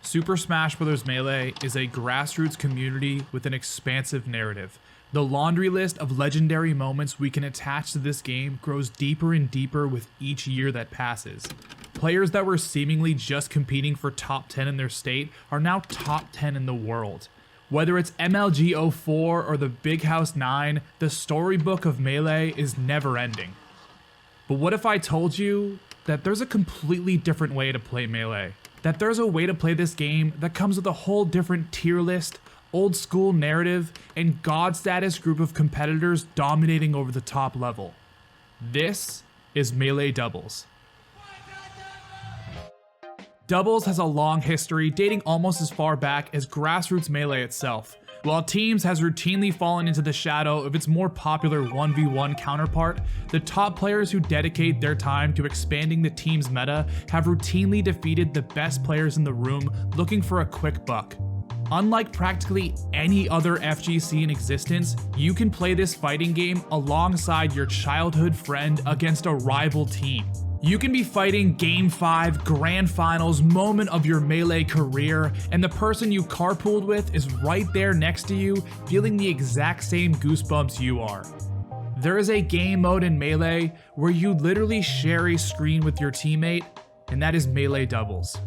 Super Smash Bros. Melee is a grassroots community with an expansive narrative. The laundry list of legendary moments we can attach to this game grows deeper and deeper with each year that passes. Players that were seemingly just competing for top 10 in their state are now top 10 in the world. Whether it's MLG 04 or the Big House 9, the storybook of Melee is never ending. But what if I told you that there's a completely different way to play Melee? That there's a way to play this game that comes with a whole different tier list, old school narrative, and god status group of competitors dominating over the top level. This is Melee Doubles. Doubles has a long history dating almost as far back as grassroots Melee itself, while Teams has routinely fallen into the shadow of its more popular 1v1 counterpart. The top players who dedicate their time to expanding the Teams meta have routinely defeated the best players in the room looking for a quick buck. Unlike practically any other FGC in existence, you can play this fighting game alongside your childhood friend against a rival team. You can be fighting Game 5, Grand Finals, moment of your Melee career, and the person you carpooled with is right there next to you, feeling the exact same goosebumps you are. There is a game mode in Melee where you literally share a screen with your teammate, and that is Melee Doubles.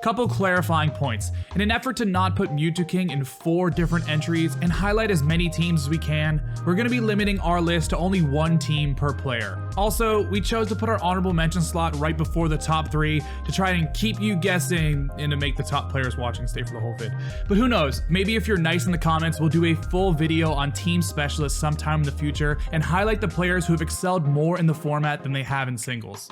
Couple clarifying points. In an effort to not put Mewtwo in 4 different entries and highlight as many teams as we can, we're going to be limiting our list to only 1 team per player. Also, we chose to put our honorable mention slot right before the top 3 to try and keep you guessing and to make the top players watching stay for the whole vid. But who knows, maybe if you're nice in the comments, we'll do a full video on team specialists sometime in the future and highlight the players who have excelled more in the format than they have in singles.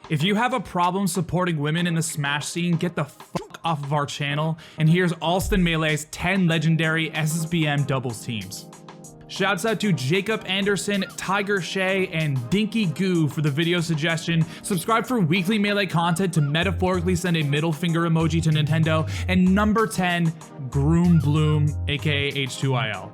If you have a problem supporting women in the Smash scene, get the fuck off of our channel, and here's Allston Melee's 10 legendary SSBM doubles teams. Shouts out to Jacob Anderson, Tiger Shea, and Dinky Goo for the video suggestion. Subscribe for weekly Melee content to metaphorically send a middle finger emoji to Nintendo. And number 10, Groom Bloom, aka H2IL.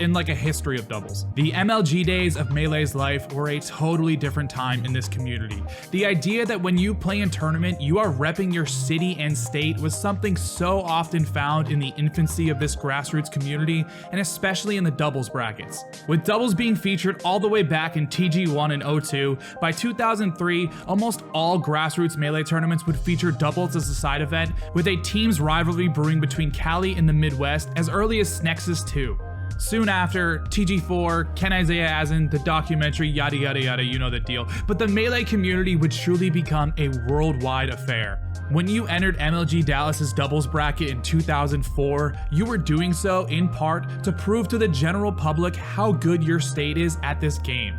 In like a history of doubles. The MLG days of Melee's life were a totally different time in this community. The idea that when you play in tournament, you are repping your city and state was something so often found in the infancy of this grassroots community, and especially in the doubles brackets. With doubles being featured all the way back in TG1 and 02, by 2003, almost all grassroots Melee tournaments would feature doubles as a side event, with a team's rivalry brewing between Cali and the Midwest as early as Nexus 2. Soon after, TG4, Ken Isaiah Asin, the documentary, yada yada yada, you know the deal. But the Melee community would truly become a worldwide affair. When you entered MLG Dallas's doubles bracket in 2004, you were doing so in part to prove to the general public how good your state is at this game.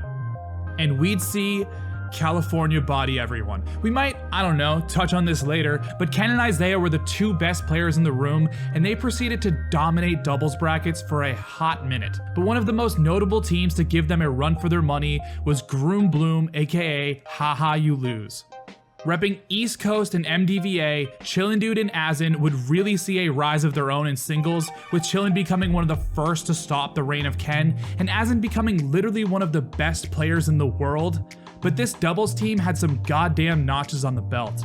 And we'd see California body everyone. We might, I don't know, touch on this later, but Ken and Isaiah were the 2 best players in the room, and they proceeded to dominate doubles brackets for a hot minute. But one of the most notable teams to give them a run for their money was Groom Bloom, aka Haha You Lose. Repping East Coast and MDVA, Chillin' Dude and Asin would really see a rise of their own in singles, with Chillin' becoming one of the first to stop the reign of Ken, and Asin becoming literally one of the best players in the world. But this doubles team had some goddamn notches on the belt.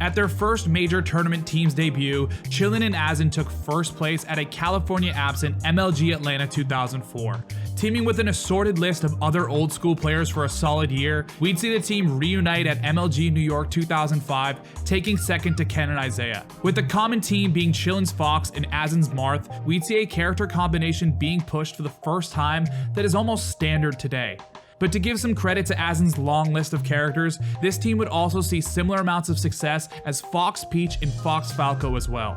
At their first major tournament team's debut, Chillin' and Asin took first place at a California-absent MLG Atlanta 2004. Teaming with an assorted list of other old school players for a solid year, we'd see the team reunite at MLG New York 2005, taking second to Ken and Isaiah. With the common team being Chillin's Fox and Asin's Marth, we'd see a character combination being pushed for the first time that is almost standard today. But to give some credit to Asin's long list of characters, this team would also see similar amounts of success as Fox Peach and Fox Falco as well.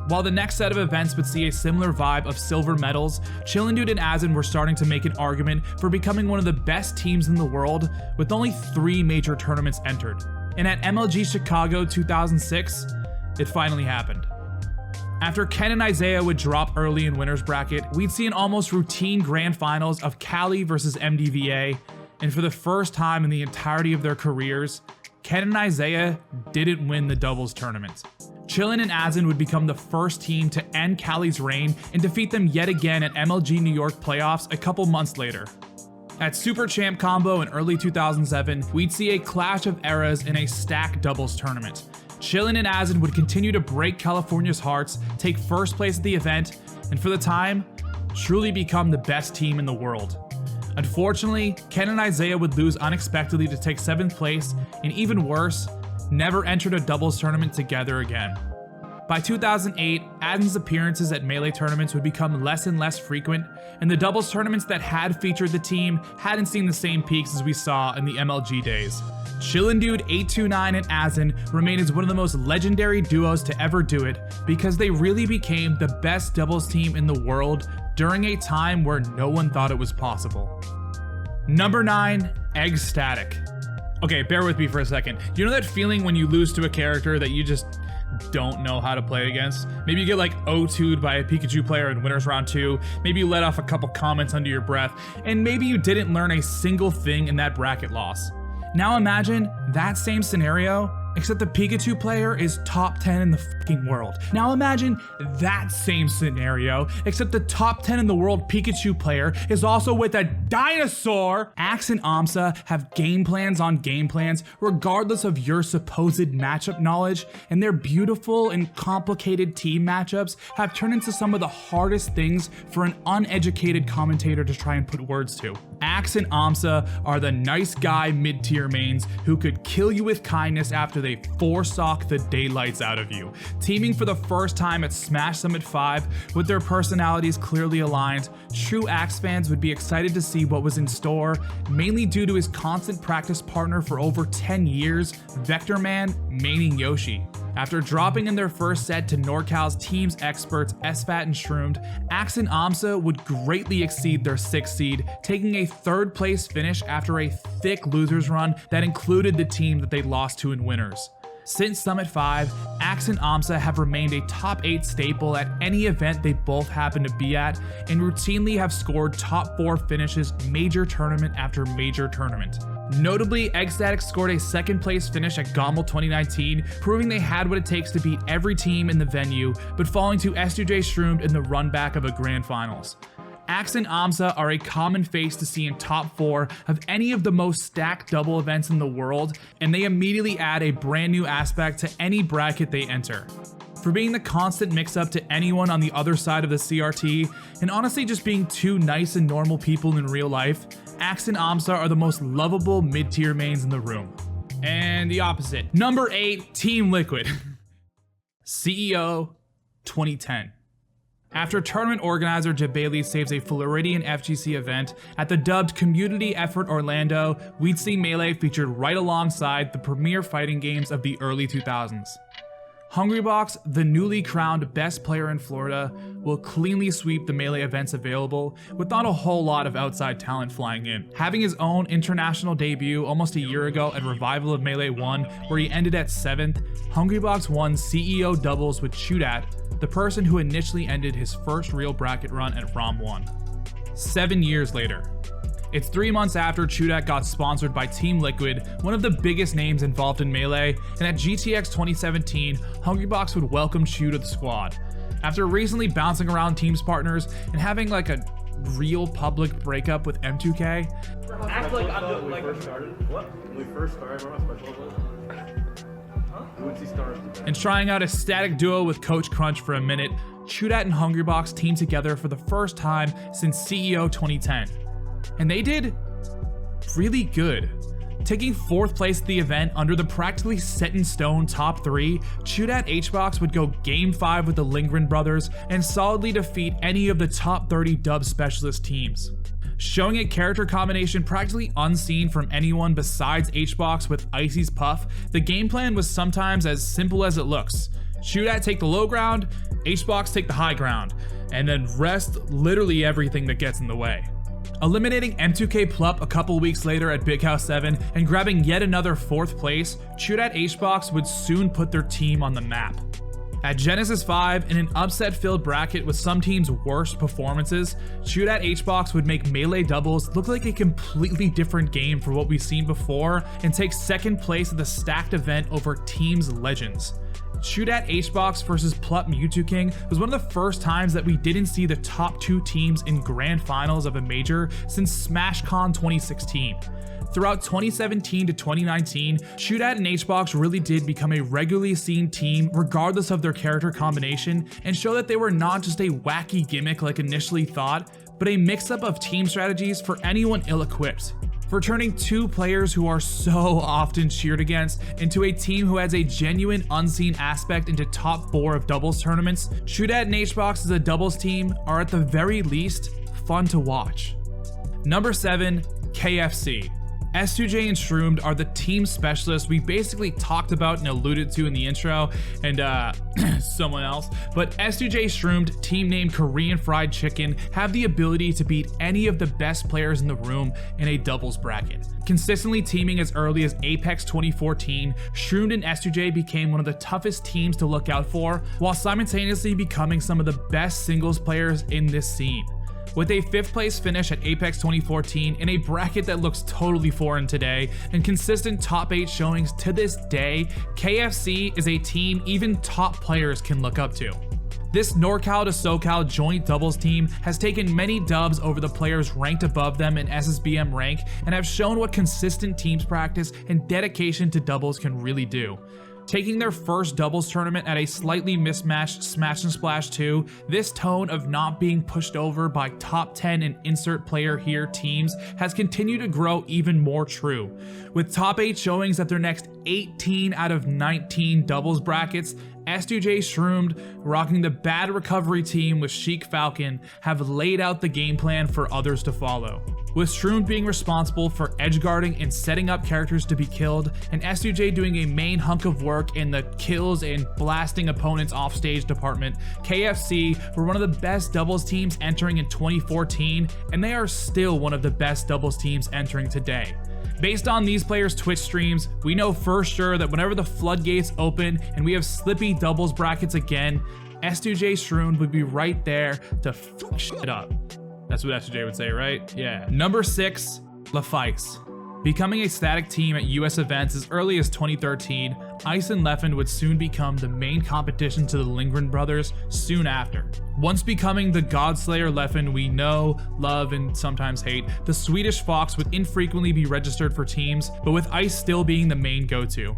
While the next set of events would see a similar vibe of silver medals, Chillin' Dude and Asin were starting to make an argument for becoming one of the best teams in the world, with only 3 major tournaments entered. And at MLG Chicago 2006, it finally happened. After Ken and Isaiah would drop early in winner's bracket, we'd see an almost routine grand finals of Cali versus MDVA, and for the first time in the entirety of their careers, Ken and Isaiah didn't win the doubles tournament. Chillin' and Asin would become the first team to end Cali's reign and defeat them yet again at MLG New York playoffs a couple months later. At Super Champ Combo in early 2007, we'd see a clash of eras in a stacked doubles tournament. Chillin and Asin would continue to break California's hearts, take first place at the event, and for the time, truly become the best team in the world. Unfortunately, Ken and Isaiah would lose unexpectedly to take 7th place, and even worse, never entered a doubles tournament together again. By 2008, Asin's appearances at Melee tournaments would become less and less frequent, and the doubles tournaments that had featured the team hadn't seen the same peaks as we saw in the MLG days. Chillin' Dude 829 and Asin remain as one of the most legendary duos to ever do it because they really became the best doubles team in the world during a time where no one thought it was possible. Number 9, Egg Static. Okay, bear with me for a second. Do you know that feeling when you lose to a character that you just don't know how to play against? Maybe you get like O2'd by a Pikachu player in Winners Round 2, maybe you let off a couple comments under your breath, and maybe you didn't learn a single thing in that bracket loss. Now imagine that same scenario, except the Pikachu player is top 10 in the fucking world. Now imagine that same scenario, except the top 10 in the world Pikachu player is also with a dinosaur. Axe and Amsa have game plans on game plans, regardless of your supposed matchup knowledge, and their beautiful and complicated team matchups have turned into some of the hardest things for an uneducated commentator to try and put words to. Axe and Amsa are the nice guy mid-tier mains who could kill you with kindness after they forsock the daylights out of you. Teaming for the first time at Smash Summit 5 with their personalities clearly aligned, true Axe fans would be excited to see what was in store, mainly due to his constant practice partner for over 10 years, Vector Man maining Yoshi. After dropping in their first set to NorCal's team's experts SFAT and Shroomed, Axe and Amsa would greatly exceed their 6th seed, taking a 3rd place finish after a thick losers run that included the team that they lost to in winners. Since Summit 5, Axe and Amsa have remained a top 8 staple at any event they both happen to be at, and routinely have scored top 4 finishes major tournament after major tournament. Notably, Egg Static scored a 2nd place finish at GOML 2019, proving they had what it takes to beat every team in the venue, but falling to S2J Shroomed in the run back of a grand finals. Axe and Amsa are a common face to see in top 4 of any of the most stacked double events in the world, and they immediately add a brand new aspect to any bracket they enter. For being the constant mix-up to anyone on the other side of the CRT, and honestly just being two nice and normal people in real life, Axe and Amsa are the most lovable mid-tier mains in the room. And the opposite. Number 8, Team Liquid. CEO 2010. After tournament organizer Jabali saves a Floridian FGC event at the dubbed Community Effort Orlando, we'd see Melee featured right alongside the premier fighting games of the early 2000s. Hungrybox, the newly crowned best player in Florida, will cleanly sweep the Melee events available, with not a whole lot of outside talent flying in. Having his own international debut almost a year ago at Revival of Melee 1, where he ended at 7th, Hungrybox won CEO doubles with Chudat, the person who initially ended his first real bracket run at ROM 1. 7 years later. It's 3 months after Chudat got sponsored by Team Liquid, one of the biggest names involved in Melee, and at GTX 2017, Hungrybox would welcome Chu to the squad. After recently bouncing around teams partners and having like a real public breakup with M2K, act like I'm like first started. What? When we first started, remember how special it was? and trying out a static duo with Coach Crunch for a minute, Chudat and Hungrybox teamed together for the first time since CEO 2010. And they did really good. Taking 4th place at the event under the practically set-in-stone top 3, Chudat HBox would go Game 5 with the Lindgren brothers and solidly defeat any of the top 30 dub specialist teams. Showing a character combination practically unseen from anyone besides HBox with Icy's Puff, the game plan was sometimes as simple as it looks. Chudat take the low ground, HBox take the high ground, and then rest literally everything that gets in the way. Eliminating M2K Plup a couple weeks later at Big House 7 and grabbing yet another 4th place, Chudat HBox would soon put their team on the map. At Genesis 5, in an upset-filled bracket with some teams' worst performances, Chudat HBox would make Melee doubles look like a completely different game from what we've seen before and take 2nd place at the stacked event over Teams Legends. Chudat HBox versus Plup Mewtwo King was one of the first times that we didn't see the top 2 teams in grand finals of a major since SmashCon 2016. Throughout 2017 to 2019, Shootout and HBox really did become a regularly seen team regardless of their character combination, and show that they were not just a wacky gimmick like initially thought, but a mix-up of team strategies for anyone ill-equipped. For turning two players who are so often cheered against into a team who has a genuine unseen aspect into top 4 of doubles tournaments, Shootout and HBox as a doubles team are at the very least fun to watch. Number 7, KFC. S2J and Shroomed are the team specialists we basically talked about and alluded to in the intro, and someone else, but S2J Shroomed, team name Korean Fried Chicken, have the ability to beat any of the best players in the room in a doubles bracket. Consistently teaming as early as Apex 2014, Shroomed and S2J became one of the toughest teams to look out for, while simultaneously becoming some of the best singles players in this scene. With a 5th place finish at Apex 2014 in a bracket that looks totally foreign today, and consistent top 8 showings to this day, KFC is a team even top players can look up to. This NorCal to SoCal joint doubles team has taken many dubs over the players ranked above them in SSBM rank, and have shown what consistent teams practice and dedication to doubles can really do. Taking their first doubles tournament at a slightly mismatched Smash and Splash 2, this tone of not being pushed over by top 10 and insert player here teams has continued to grow even more true. With top 8 showings at their next 18 out of 19 doubles brackets, S2J Shroomed, rocking the Bad Recovery team with Chic Falcon, have laid out the game plan for others to follow. With Shroomed being responsible for edgeguarding and setting up characters to be killed, and S2J doing a main hunk of work in the kills and blasting opponents offstage department, KFC were one of the best doubles teams entering in 2014, and they are still one of the best doubles teams entering today. Based on these players' Twitch streams, we know for sure that whenever the floodgates open and we have slippy doubles brackets again, S2J Shroomed would be right there to fuck shit up. That's what S2J would say, right? Yeah. Number 6, LaFice. Becoming a static team at US events as early as 2013, Ice and Leffen would soon become the main competition to the Lindgren brothers soon after. Once becoming the Godslayer Leffen we know, love, and sometimes hate, the Swedish Fox would infrequently be registered for teams, but with Ice still being the main go-to.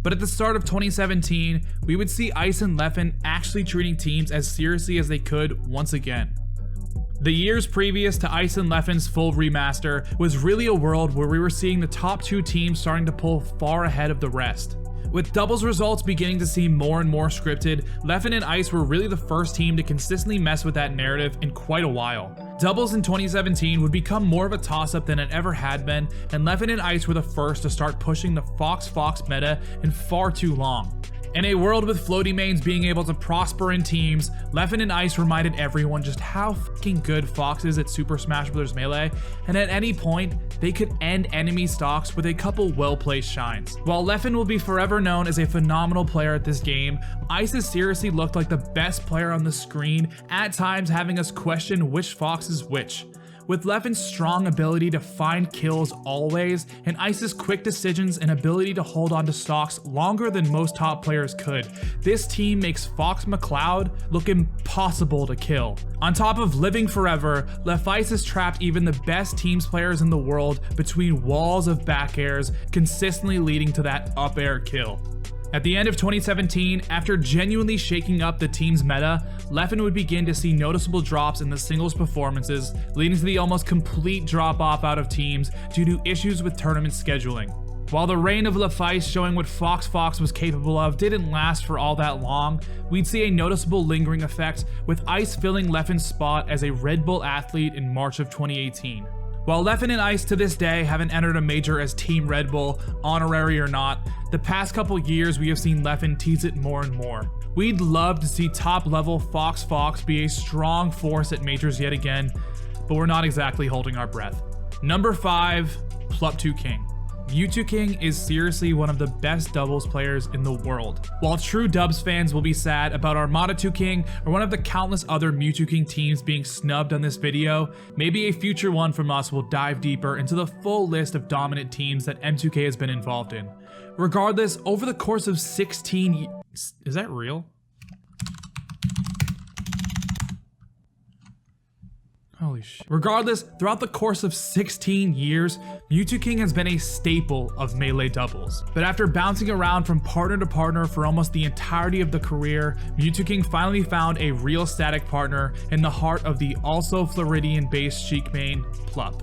But at the start of 2017, we would see Ice and Leffen actually treating teams as seriously as they could once again. The years previous to Ice and Leffen's full remaster was really a world where we were seeing the top 2 teams starting to pull far ahead of the rest. With doubles results beginning to seem more and more scripted, Leffen and Ice were really the first team to consistently mess with that narrative in quite a while. Doubles in 2017 would become more of a toss-up than it ever had been, and Leffen and Ice were the first to start pushing the Fox meta in far too long. In a world with floaty mains being able to prosper in teams, Leffen and Ice reminded everyone just how fucking good Fox is at Super Smash Bros. Melee, and at any point, they could end enemy stocks with a couple well-placed shines. While Leffen will be forever known as a phenomenal player at this game, Ice has seriously looked like the best player on the screen, at times having us question which Fox is which. With Leffen's strong ability to find kills always, and Ice's quick decisions and ability to hold on to stocks longer than most top players could, this team makes Fox McCloud look impossible to kill. On top of living forever, LaFice has trapped even the best teams players in the world between walls of back airs, consistently leading to that up air kill. At the end of 2017, after genuinely shaking up the team's meta, Leffen would begin to see noticeable drops in the singles performances, leading to the almost complete drop-off out of teams due to issues with tournament scheduling. While the reign of LaFice showing what Fox was capable of didn't last for all that long, we'd see a noticeable lingering effect, with Ice filling Leffen's spot as a Red Bull athlete in March of 2018. While Leffen and Ice to this day haven't entered a major as Team Red Bull, honorary or not, the past couple years we have seen Leffen tease it more and more. We'd love to see top level Fox be a strong force at majors yet again, but we're not exactly holding our breath. Number 5, Plup2 King. Mewtwo King is seriously one of the best doubles players in the world. While true dubs fans will be sad about Armada 2 King or one of the countless other Mewtwo King teams being snubbed on this video, maybe a future one from us will dive deeper into the full list of dominant teams that M2K has been involved in. Regardless, over the course of 16 years, is that real? Holy shit. Regardless, throughout the course of 16 years, Mewtwo has been a staple of Melee doubles. But after bouncing around from partner to partner for almost the entirety of the career, Mewtwo finally found a real static partner in the heart of the also Floridian-based Sheik main, Plup.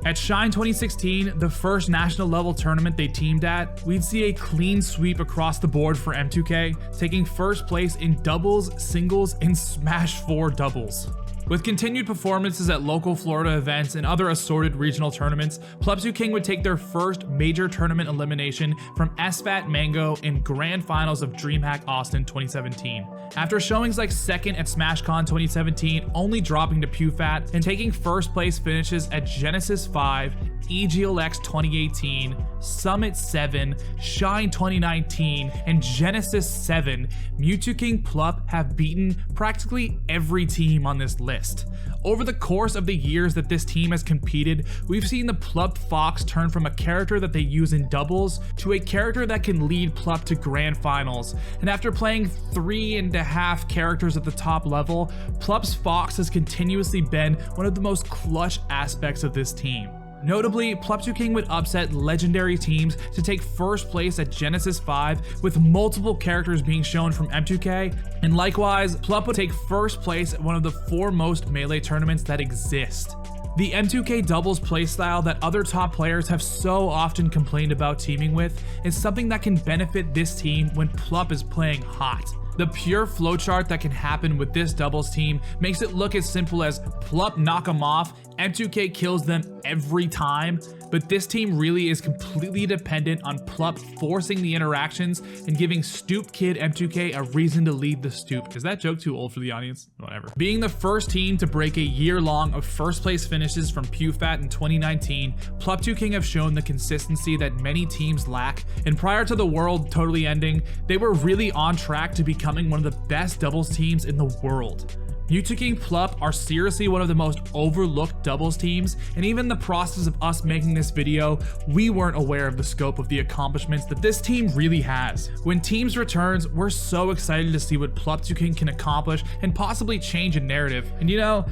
At Shine 2016, the first national level tournament they teamed at, we'd see a clean sweep across the board for M2K, taking first place in doubles, singles, and Smash 4 doubles. With continued performances at local Florida events and other assorted regional tournaments, Plup2King would take their first major tournament elimination from SFAT Mango in Grand Finals of DreamHack Allston 2017. After showings like second at SmashCon 2017, only dropping to PewFat, and taking first place finishes at Genesis 5, EGLX 2018, Summit 7, Shine 2019, and Genesis 7, Mewtwo Plup have beaten practically every team on this list. Over the course of the years that this team has competed, we've seen the Plup Fox turn from a character that they use in doubles to a character that can lead Plup to grand finals. And after playing 3.5 characters at the top level, Plup's Fox has continuously been one of the most clutch aspects of this team. Notably, Plup2King would upset legendary teams to take first place at Genesis 5, with multiple characters being shown from M2K, and likewise, Plup would take first place at one of the foremost Melee tournaments that exist. The M2K doubles playstyle that other top players have so often complained about teaming with is something that can benefit this team when Plup is playing hot. The pure flowchart that can happen with this doubles team makes it look as simple as Plup knock them off, M2K kills them every time, but this team really is completely dependent on Plup forcing the interactions and giving Stoop Kid M2K a reason to lead the Stoop. Is that joke too old for the audience? Whatever. Being the first team to break a year long of first place finishes from PewFat in 2019, Plup2King have shown the consistency that many teams lack, and prior to the world totally ending, they were really on track to becoming one of the best doubles teams in the world. Mewtwo Plup are seriously one of the most overlooked doubles teams, and even in the process of us making this video, we weren't aware of the scope of the accomplishments that this team really has. When Teams returns, we're so excited to see what Plup2King can accomplish and possibly change a narrative. And you know,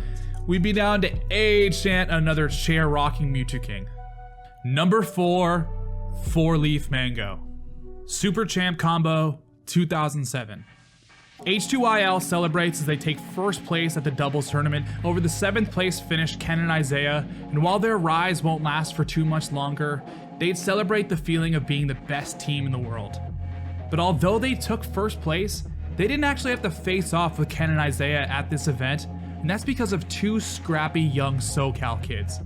we'd be down to chant another chair rocking Mewtwo. Number 4, 4-Leaf Mango. Super Champ Combo 2007. H2IL celebrates as they take first place at the doubles tournament over the 7th place finished Ken and Isaiah, and while their rise won't last for too much longer, they'd celebrate the feeling of being the best team in the world. But although they took first place, they didn't actually have to face off with Ken and Isaiah at this event, and that's because of two scrappy young SoCal kids.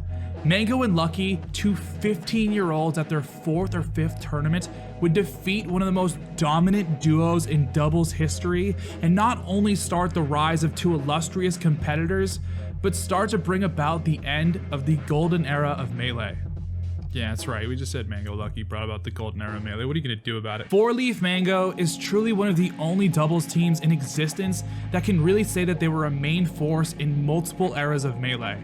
Mango and Lucky, two 15-year-olds at their 4th or 5th tournament, would defeat one of the most dominant duos in doubles history and not only start the rise of two illustrious competitors, but start to bring about the end of the golden era of Melee. Yeah, that's right, we just said Mango Lucky brought about the golden era of Melee. What are you gonna do about it? 4-Leaf Mango is truly one of the only doubles teams in existence that can really say that they were a main force in multiple eras of Melee.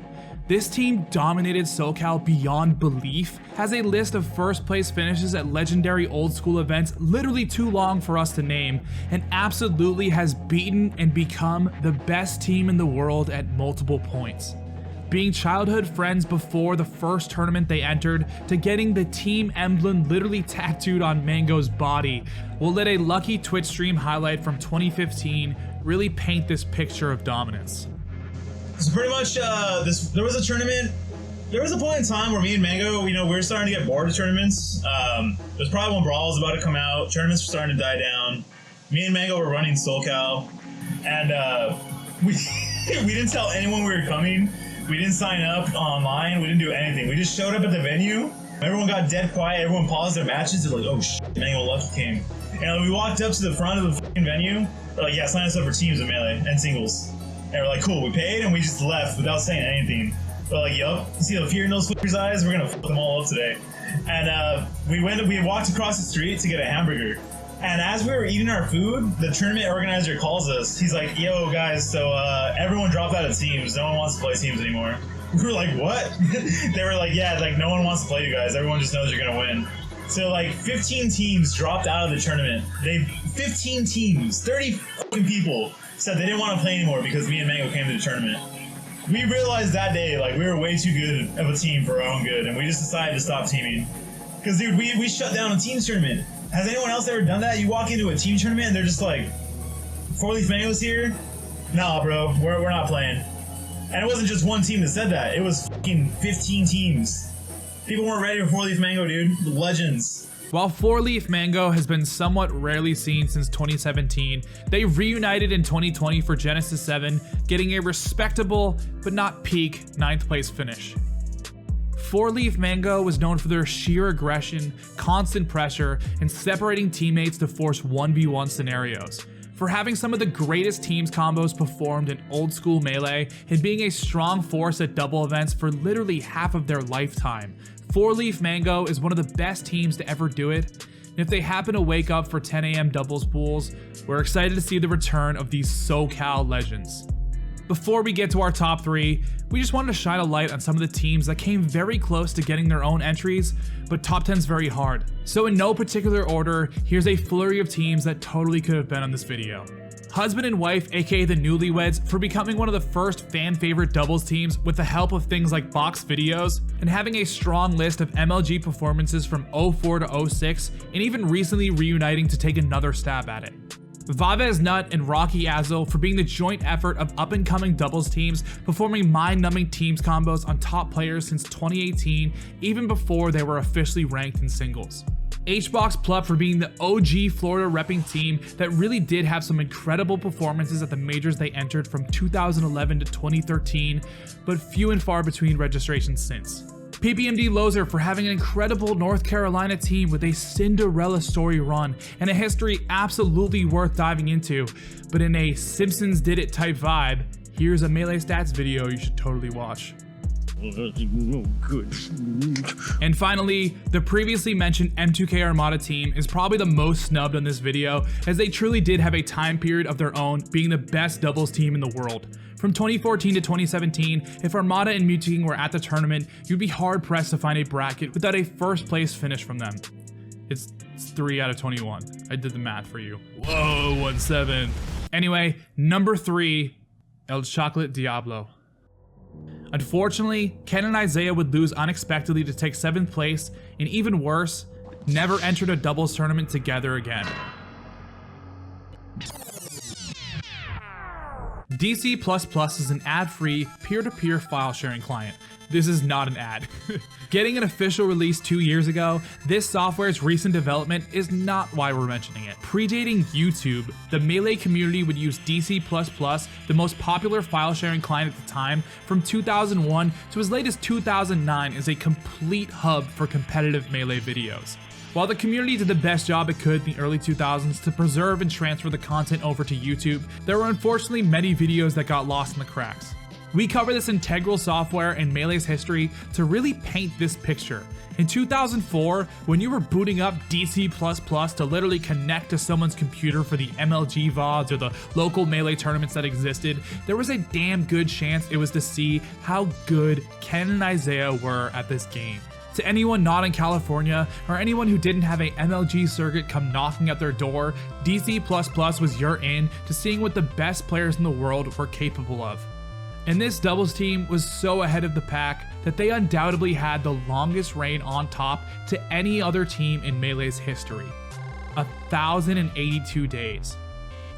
This team dominated SoCal beyond belief, has a list of first place finishes at legendary old school events literally too long for us to name, and absolutely has beaten and become the best team in the world at multiple points. Being childhood friends before the first tournament they entered, to getting the team emblem literally tattooed on Mango's body, will let a Lucky Twitch stream highlight from 2015 really paint this picture of dominance. So pretty much, there was a tournament. There was a point in time where me and Mango, we were starting to get bored of tournaments. There's probably when Brawl was about to come out. Tournaments were starting to die down. Me and Mango were running SoCal, and we didn't tell anyone we were coming. We didn't sign up online. We didn't do anything. We just showed up at the venue. Everyone got dead quiet. Everyone paused their matches. They're like, "Oh shit, Mango Lucky came." And we walked up to the front of the fucking venue. They're like, "Yeah, sign us up for teams of Melee and singles." And we're like, cool, we paid, and we just left without saying anything. We're like, yup, you see the fear in those fuckers' eyes? We're gonna fuck them all up today. And we walked across the street to get a hamburger. And as we were eating our food, the tournament organizer calls us. He's like, yo, guys, so everyone dropped out of teams. No one wants to play teams anymore. We were like, what? They were like, yeah, like no one wants to play you guys. Everyone just knows you're gonna win. So like 15 teams dropped out of the tournament. 15 teams, 30 fucking people said they didn't want to play anymore because me and Mango came to the tournament. We realized that day, like, we were way too good of a team for our own good, and we just decided to stop teaming. Because, dude, we shut down a team tournament. Has anyone else ever done that? You walk into a team tournament and they're just like, 4-Leaf Mango's here? Nah, bro, we're not playing. And it wasn't just one team that said that. It was fucking 15 teams. People weren't ready for 4-Leaf Mango, dude. Legends. While 4-Leaf Mango has been somewhat rarely seen since 2017, they reunited in 2020 for Genesis 7, getting a respectable, but not peak, 9th place finish. 4-Leaf Mango was known for their sheer aggression, constant pressure, and separating teammates to force 1v1 scenarios, for having some of the greatest teams combos performed in old school Melee, and being a strong force at double events for literally half of their lifetime. 4-Leaf Mango is one of the best teams to ever do it, and if they happen to wake up for 10 AM doubles pools, we're excited to see the return of these SoCal legends. Before we get to our top 3, we just wanted to shine a light on some of the teams that came very close to getting their own entries, but top 10's very hard. So in no particular order, here's a flurry of teams that totally could have been on this video. Husband and wife, aka the Newlyweds, for becoming one of the first fan favorite doubles teams with the help of things like box videos, and having a strong list of MLG performances from 04 to 06, and even recently reuniting to take another stab at it. Vavez Nut and Rocky Azel for being the joint effort of up-and-coming doubles teams, performing mind-numbing teams combos on top players since 2018, even before they were officially ranked in singles. HBox Plup for being the OG Florida repping team that really did have some incredible performances at the majors they entered from 2011 to 2013, but few and far between registrations since. PPMD Loser for having an incredible North Carolina team with a Cinderella story run and a history absolutely worth diving into, but in a Simpsons did it type vibe, here's a Melee Stats video you should totally watch. And finally, the previously mentioned M2K Armada team is probably the most snubbed on this video, as they truly did have a time period of their own, being the best doubles team in the world. From 2014 to 2017, if Armada and Mewtwo were at the tournament, you'd be hard pressed to find a bracket without a first place finish from them. It's 3 out of 21. I did the math for you. Whoa, 1-7. Anyway, number 3, El Chocolate Diablo. Unfortunately, Ken and Isaiah would lose unexpectedly to take 7th place, and even worse, never entered a doubles tournament together again. DC++ is an ad-free, peer-to-peer file sharing client. This is not an ad. Getting an official release 2 years ago, this software's recent development is not why we're mentioning it. Predating YouTube, the Melee community would use DC++, the most popular file sharing client at the time, from 2001 to as late as 2009 as a complete hub for competitive Melee videos. While the community did the best job it could in the early 2000s to preserve and transfer the content over to YouTube, there were unfortunately many videos that got lost in the cracks. We cover this integral software in Melee's history to really paint this picture. In 2004, when you were booting up DC++ to literally connect to someone's computer for the MLG VODs or the local Melee tournaments that existed, there was a damn good chance it was to see how good Ken and Isaiah were at this game. To anyone not in California, or anyone who didn't have a MLG circuit come knocking at their door, DC++ was your in to seeing what the best players in the world were capable of. And this doubles team was so ahead of the pack that they undoubtedly had the longest reign on top to any other team in Melee's history. 1,082 days.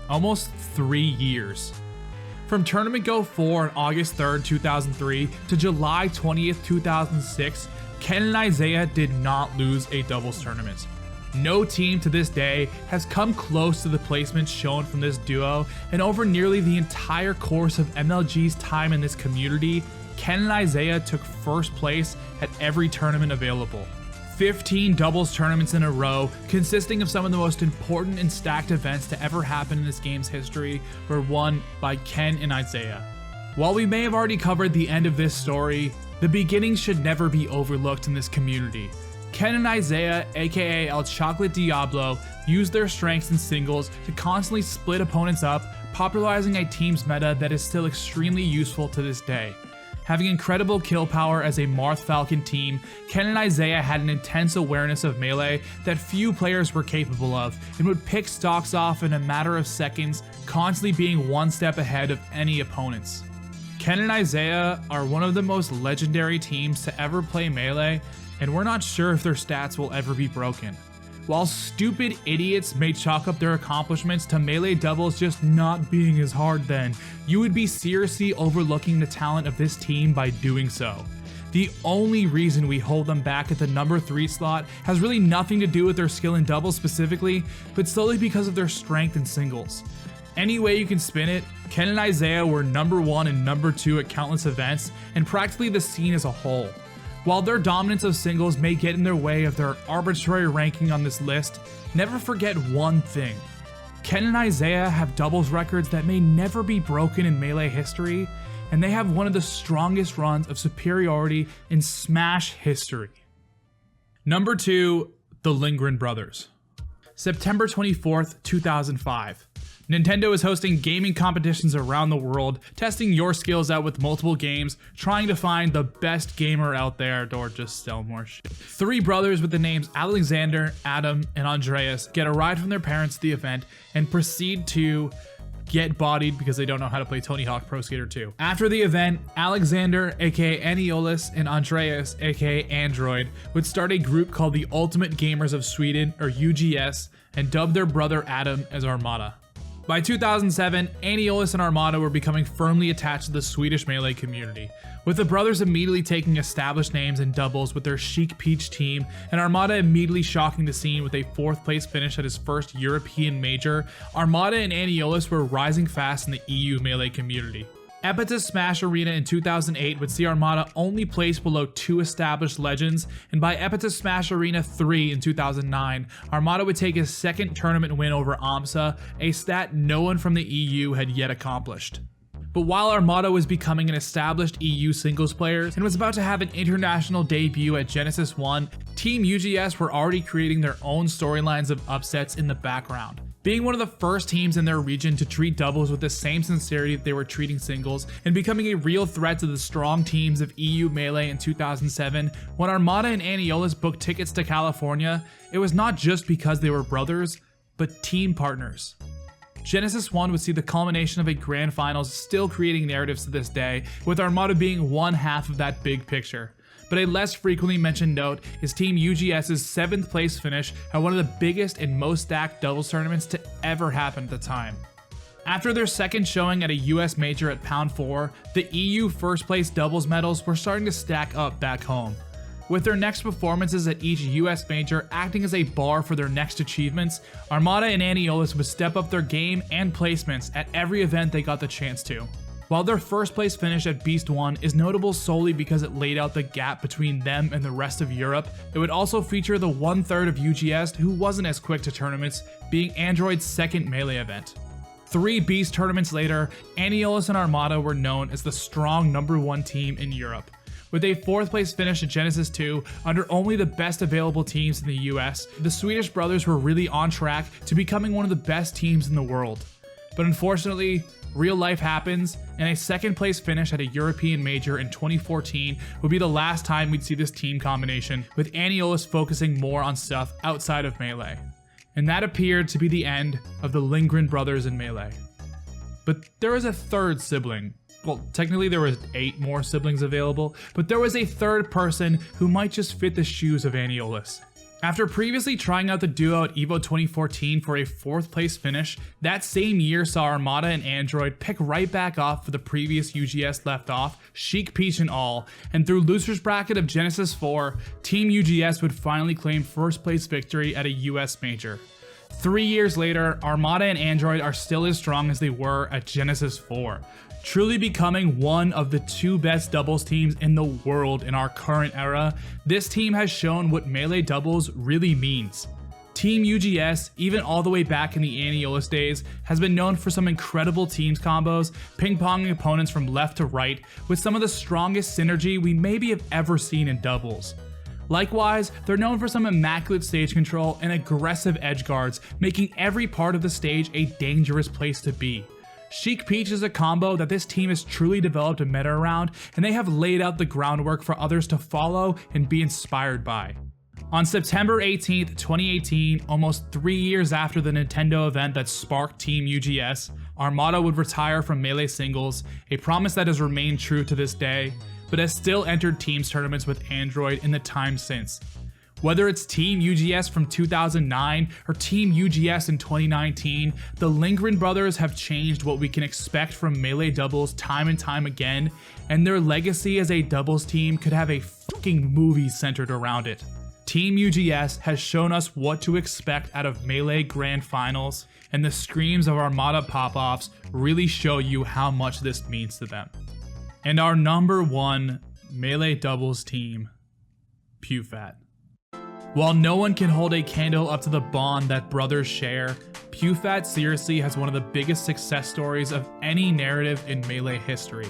Almost 3 years. From Tournament Go 4 on August 3rd, 2003 to July 20th, 2006, Ken and Isaiah did not lose a doubles tournament. No team to this day has come close to the placements shown from this duo, and over nearly the entire course of MLG's time in this community, Ken and Isaiah took first place at every tournament available. 15 doubles tournaments in a row, consisting of some of the most important and stacked events to ever happen in this game's history, were won by Ken and Isaiah. While we may have already covered the end of this story, the beginning should never be overlooked in this community. Ken and Isaiah, aka El Chocolate Diablo, used their strengths in singles to constantly split opponents up, popularizing a team's meta that is still extremely useful to this day. Having incredible kill power as a Marth Falcon team, Ken and Isaiah had an intense awareness of Melee that few players were capable of, and would pick stocks off in a matter of seconds, constantly being one step ahead of any opponents. Ken and Isaiah are one of the most legendary teams to ever play Melee, and we're not sure if their stats will ever be broken. While stupid idiots may chalk up their accomplishments to Melee doubles just not being as hard then, you would be seriously overlooking the talent of this team by doing so. The only reason we hold them back at the number 3 slot has really nothing to do with their skill in doubles specifically, but solely because of their strength in singles. Any way you can spin it, Ken and Isaiah were number 1 and number 2 at countless events, and practically the scene as a whole. While their dominance of singles may get in their way of their arbitrary ranking on this list, never forget one thing. Ken and Isaiah have doubles records that may never be broken in Melee history, and they have one of the strongest runs of superiority in Smash history. Number 2, the Lindgren Brothers. September 24th, 2005. Nintendo is hosting gaming competitions around the world, testing your skills out with multiple games, trying to find the best gamer out there or just sell more shit. 3 brothers with the names Alexander, Adam, and Andreas get a ride from their parents to the event and proceed to get bodied because they don't know how to play Tony Hawk Pro Skater 2. After the event, Alexander, aka Aniolus, and Andreas, aka Android, would start a group called the Ultimate Gamers of Sweden, or UGS, and dub their brother Adam as Armada. By 2007, Aniolus and Armada were becoming firmly attached to the Swedish Melee community, with the brothers immediately taking established names in doubles with their Chic Peach team, and Armada immediately shocking the scene with a 4th place finish at his first European major. Armada and Aniolus were rising fast in the EU Melee community. Epitus Smash Arena in 2008 would see Armada only place below 2 established legends, and by Epitus Smash Arena 3 in 2009, Armada would take his 2nd tournament win over AMSA, a stat no one from the EU had yet accomplished. But while Armada was becoming an established EU singles player and was about to have an international debut at Genesis 1, Team UGS were already creating their own storylines of upsets in the background. Being one of the first teams in their region to treat doubles with the same sincerity that they were treating singles, and becoming a real threat to the strong teams of EU Melee in 2007, when Armada and Aniolus booked tickets to California, it was not just because they were brothers, but team partners. Genesis 1 would see the culmination of a grand finals still creating narratives to this day, with Armada being one half of that big picture. But a less frequently mentioned note is Team UGS's 7th place finish at one of the biggest and most stacked doubles tournaments to ever happen at the time. After their 2nd showing at a US major at Pound 4, the EU first place doubles medals were starting to stack up back home. With their next performances at each US major acting as a bar for their next achievements, Armada and Aniolus would step up their game and placements at every event they got the chance to. While their 1st place finish at Beast 1 is notable solely because it laid out the gap between them and the rest of Europe, it would also feature the 1/3 of UGS who wasn't as quick to tournaments, being Android's 2nd Melee event. 3 Beast tournaments later, Aniolus and Armada were known as the strong number 1 team in Europe. With a 4th place finish at Genesis 2 under only the best available teams in the US, the Swedish brothers were really on track to becoming one of the best teams in the world. But unfortunately, real life happens, and a 2nd place finish at a European major in 2014 would be the last time we'd see this team combination, with Aniolus focusing more on stuff outside of Melee. And that appeared to be the end of the Lindgren brothers in Melee. But there was a 3rd sibling. Well, technically there was 8 more siblings available, but there was a 3rd person who might just fit the shoes of Aniolus. After previously trying out the duo at EVO 2014 for a 4th place finish, that same year saw Armada and Android pick right back off for the previous UGS left off, Chic Peach and all, and through losers bracket of Genesis 4, Team UGS would finally claim 1st place victory at a US major. 3 years later, Armada and Android are still as strong as they were at Genesis 4, truly becoming one of the 2 best doubles teams in the world in our current era. This team has shown what Melee doubles really means. Team UGS, even all the way back in the Aniolus days, has been known for some incredible teams combos, ping-ponging opponents from left to right, with some of the strongest synergy we maybe have ever seen in doubles. Likewise, they're known for some immaculate stage control and aggressive edge guards, making every part of the stage a dangerous place to be. Chic Peach is a combo that this team has truly developed a meta around, and they have laid out the groundwork for others to follow and be inspired by. On September 18th, 2018, almost 3 years after the Nintendo event that sparked Team UGS, Armada would retire from Melee singles, a promise that has remained true to this day, but has still entered Teams tournaments with Android in the time since. Whether it's Team UGS from 2009 or Team UGS in 2019, the Lindgren brothers have changed what we can expect from Melee doubles time and time again, and their legacy as a doubles team could have a fucking movie centered around it. Team UGS has shown us what to expect out of Melee Grand Finals, and the screams of Armada pop-offs really show you how much this means to them. And our number one Melee doubles team, PHOTOGRAPhy. While no one can hold a candle up to the bond that brothers share, PHOTOGRAPhy seriously has one of the biggest success stories of any narrative in Melee history.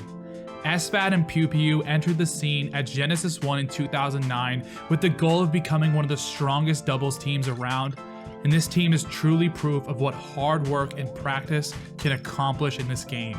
SFAT and PewPew entered the scene at Genesis 1 in 2009 with the goal of becoming one of the strongest doubles teams around, and this team is truly proof of what hard work and practice can accomplish in this game.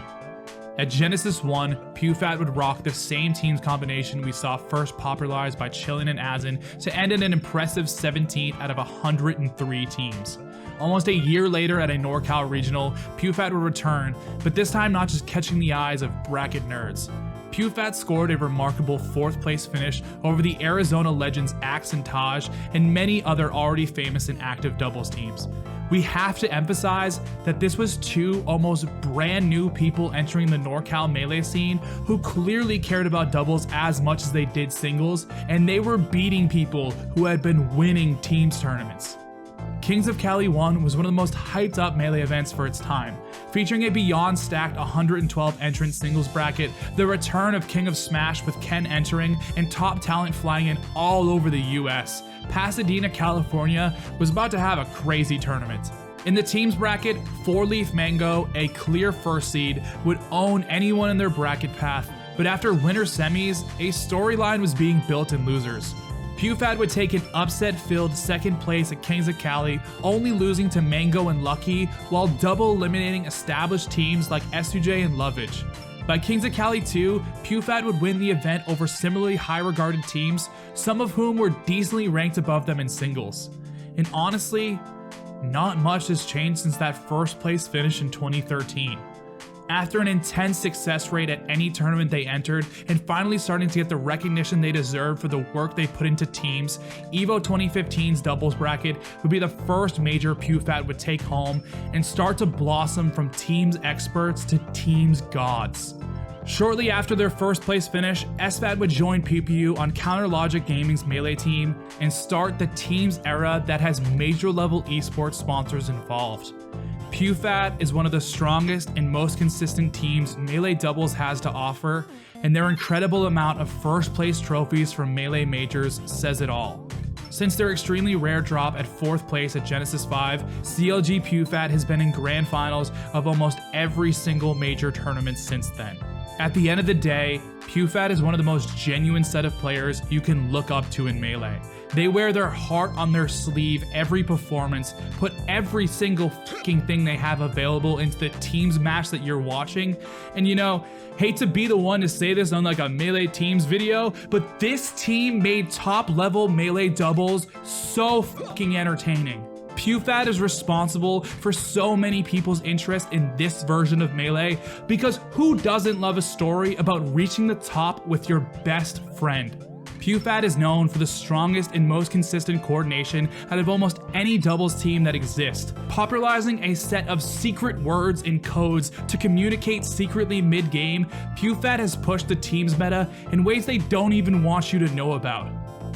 At Genesis 1, PewFat would rock the same teams combination we saw first popularized by Chillin and Azin to end in an impressive 17th out of 103 teams. Almost a year later at a NorCal regional, PewFat would return, but this time not just catching the eyes of bracket nerds. PewFat scored a remarkable 4th place finish over the Arizona legends Axe and Taj and many other already famous and active doubles teams. We have to emphasize that this was two almost brand new people entering the NorCal Melee scene who clearly cared about doubles as much as they did singles, and they were beating people who had been winning teams tournaments. Kings of Cali 1 was one of the most hyped up Melee events for its time, featuring a beyond stacked 112 entrant singles bracket, the return of King of Smash with Ken entering, and top talent flying in all over the US. Pasadena, California was about to have a crazy tournament. In the teams bracket, 4-Leaf Mango, a clear first seed, would own anyone in their bracket path, but after winter semis, a storyline was being built in losers. PewFat would take an upset-filled 2nd place at Kings of Cali, only losing to Mango and Lucky, while double eliminating established teams like SUJ and Lovage. By Kings of Cali 2, PewFat would win the event over similarly high-regarded teams, some of whom were decently ranked above them in singles. And honestly, not much has changed since that 1st place finish in 2013. After an intense success rate at any tournament they entered, and finally starting to get the recognition they deserve for the work they put into teams, EVO 2015's doubles bracket would be the first major PewFat would take home and start to blossom from teams experts to teams gods. Shortly after their 1st place finish, SFAT would join PewPew on Counter Logic Gaming's Melee team and start the teams era that has major level esports sponsors involved. PewFat is one of the strongest and most consistent teams Melee doubles has to offer, and their incredible amount of 1st place trophies from Melee majors says it all. Since their extremely rare drop at 4th place at Genesis 5, CLG PewFat has been in grand finals of almost every single major tournament since then. At the end of the day, PewFat is one of the most genuine set of players you can look up to in Melee. They wear their heart on their sleeve every performance, put every single fucking thing they have available into the teams match that you're watching, and you know, hate to be the one to say this on like a Melee teams video, but this team made top level Melee doubles so fucking entertaining. PewFat is responsible for so many people's interest in this version of Melee because who doesn't love a story about reaching the top with your best friend? PewFat is known for the strongest and most consistent coordination out of almost any doubles team that exists, popularizing a set of secret words and codes to communicate secretly mid-game. PewFat has pushed the teams meta in ways they don't even want you to know about.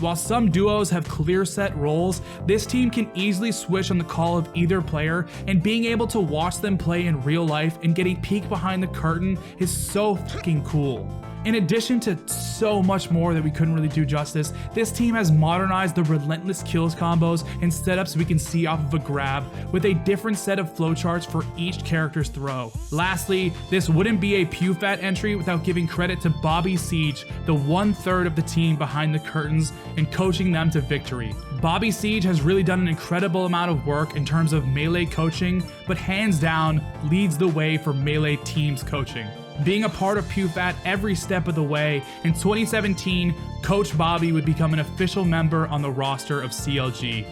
While some duos have clear set roles, this team can easily switch on the call of either player, and being able to watch them play in real life and get a peek behind the curtain is so fucking cool. In addition to so much more that we couldn't really do justice, this team has modernized the relentless kills combos and setups we can see off of a grab, with a different set of flowcharts for each character's throw. Lastly, this wouldn't be a PewFat entry without giving credit to Bobby Siege, the 1/3 of the team behind the curtains and coaching them to victory. Bobby Siege has really done an incredible amount of work in terms of Melee coaching, but hands down leads the way for Melee teams coaching. being a part of PHOTOGRAPY every step of the way. In 2017, Coach Bobby would become an official member on the roster of CLG.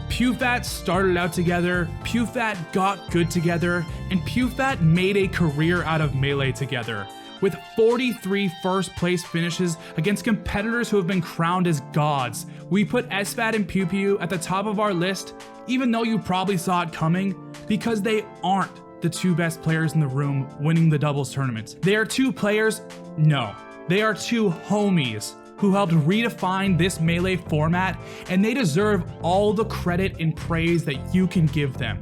PHOTOGRAPY started out together, PHOTOGRAPY got good together, and PHOTOGRAPY made a career out of Melee together. With 43 first place finishes against competitors who have been crowned as gods, we put SFAT and Pew Pew at the top of our list, even though you probably saw it coming, because they aren't the two best players in the room winning the doubles tournament. They are two players? No. They are two homies who helped redefine this Melee format, and they deserve all the credit and praise that you can give them.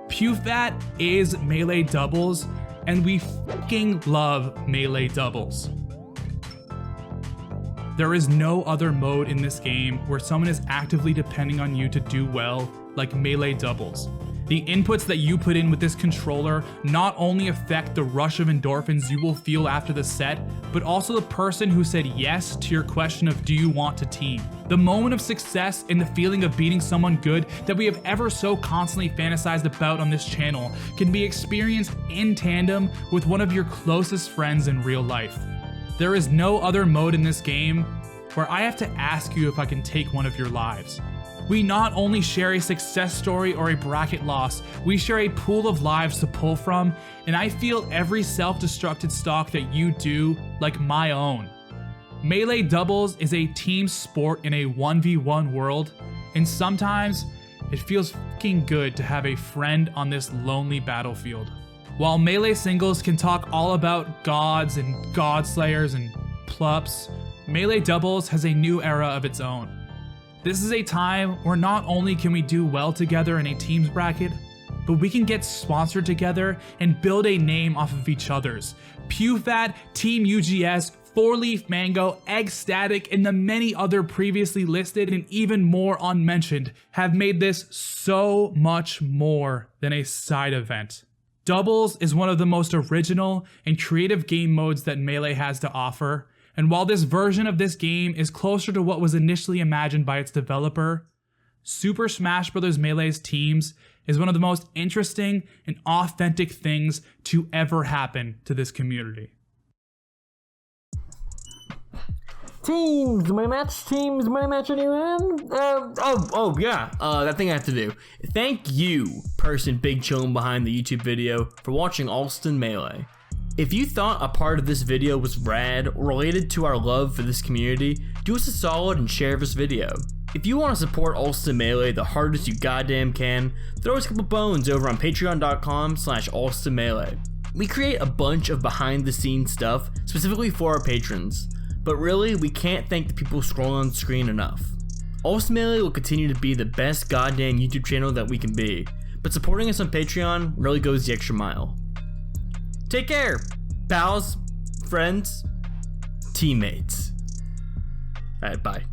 PHOTOGRAPY is Melee doubles, and we fucking love Melee doubles. There is no other mode in this game where someone is actively depending on you to do well like Melee doubles. The inputs that you put in with this controller not only affect the rush of endorphins you will feel after the set, but also the person who said yes to your question of do you want to team. The moment of success and the feeling of beating someone good that we have ever so constantly fantasized about on this channel can be experienced in tandem with one of your closest friends in real life. There is no other mode in this game where I have to ask you if I can take one of your lives. We not only share a success story or a bracket loss, we share a pool of lives to pull from, and I feel every self-destructed stock that you do like my own. Melee doubles is a team sport in a 1v1 world, and sometimes it feels fucking good to have a friend on this lonely battlefield. While Melee singles can talk all about gods and godslayers and plups, Melee doubles has a new era of its own. This is a time where not only can we do well together in a teams bracket, but we can get sponsored together and build a name off of each other's. PewFat, Team UGS, 4-Leaf Mango, Egg Static, and the many other previously listed and even more unmentioned have made this so much more than a side event. Doubles is one of the most original and creative game modes that Melee has to offer. And while this version of this game is closer to what was initially imagined by its developer, Super Smash Bros. Melee's teams is one of the most interesting and authentic things to ever happen to this community. Teams, money match anyone? That thing I have to do. Thank you, person big chillin' behind the YouTube video, for watching Allston Melee. If you thought a part of this video was rad or related to our love for this community, do us a solid and share this video. If you want to support Allston Melee the hardest you goddamn can, throw us a couple bones over on patreon.com/AllstonMelee. We create a bunch of behind the scenes stuff specifically for our patrons, but really we can't thank the people scrolling on the screen enough. Allston Melee will continue to be the best goddamn YouTube channel that we can be, but supporting us on Patreon really goes the extra mile. Take care, pals, friends, teammates. Alright, bye.